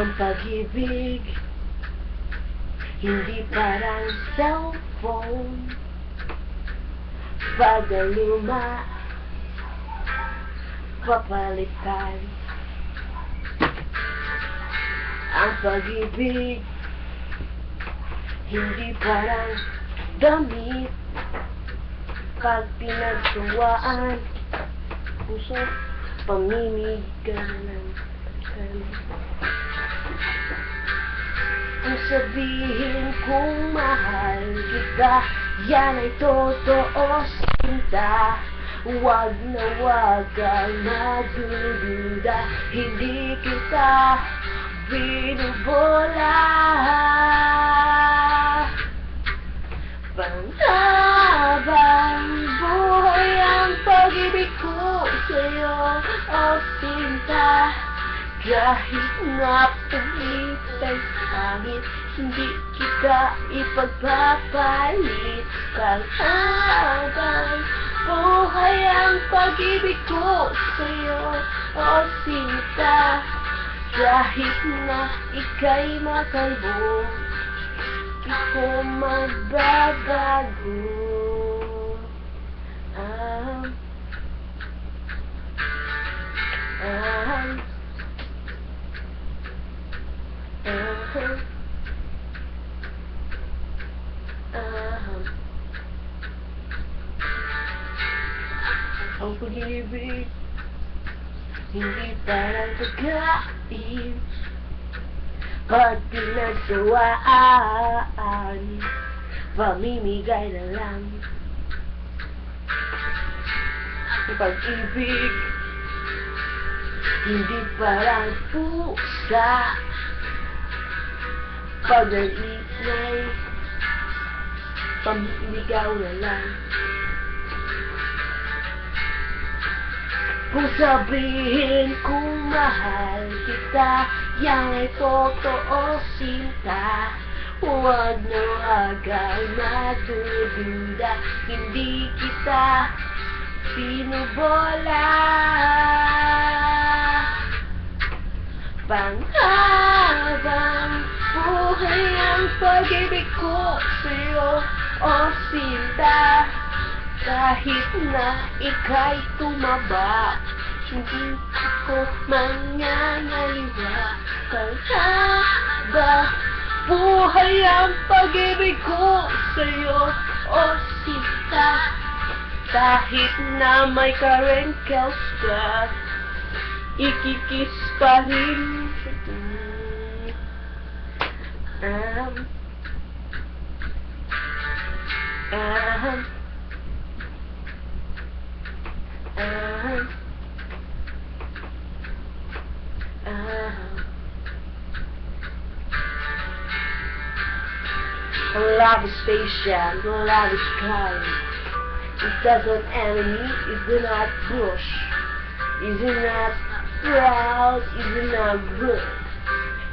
Ang pag-ibig hindi parang cellphone. Pag luma, papalitan. Ang pag-ibig hindi parang damit. Pag pinagtuwaan, puso, pamimigalan. Kung sabihin kong mahal kita, yan ay totoo sinta. Huwag na huwag kang magdududa, hindi kita binubola. Panghabang buhay ang pag-ibig ko sa'yo, o sinta. Kahit na paglit ay hangin, hindi kita ipagpapalit. Panghabang buhay ang pag-ibig ko sa'yo, o sinta. Kahit na ika'y makalbo, di ko magbabago. Ang pag-ibig hindi parang pagkain. Pag pinagtuwaan, pamimigay na lang. Ang pag-ibig hindi parang pusa. Pag nag-ingay, pamimigaw na lang. Kung sabihin kong mahal kita, yan ay totoo sinta. Huwag na huwag kang magdududa, hindi kita binubola. Panghabang buhay ang pag-ibig ko sa'yo, o sinta. Kahit na ika'y tumaba, hindi ako mangangaliwa. Panghabang buhay ang pag-ibig ko sa'yo, o sinta. Kahit na may ka-wrinkles ka, ikikis pa rin. Love is patient, love is kind. It doesn't enemy, it's not push. It's not proud, it's not good.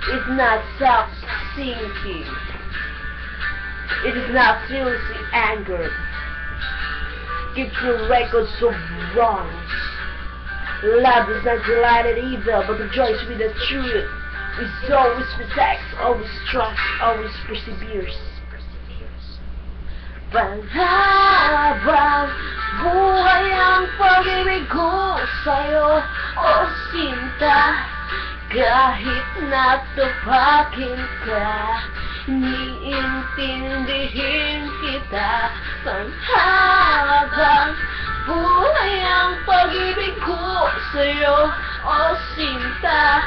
It's not self-seeking. It is not seriously angered. Keep your record so wrong. Love is not delighted either, but rejoice with the truth. It's always protects, always trusts, always perseveres. Panghabang buhay ang pag-ibig ko sa'yo, o sinta. Kahit natupakin ka, iniintindihin kita. Panghabang buhay ang pag-ibig ko sa'yo, o sinta.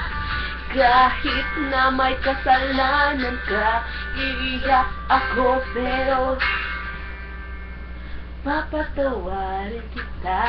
Kahit na may kasalanan ka, iiyak ako pero papatawarin kita.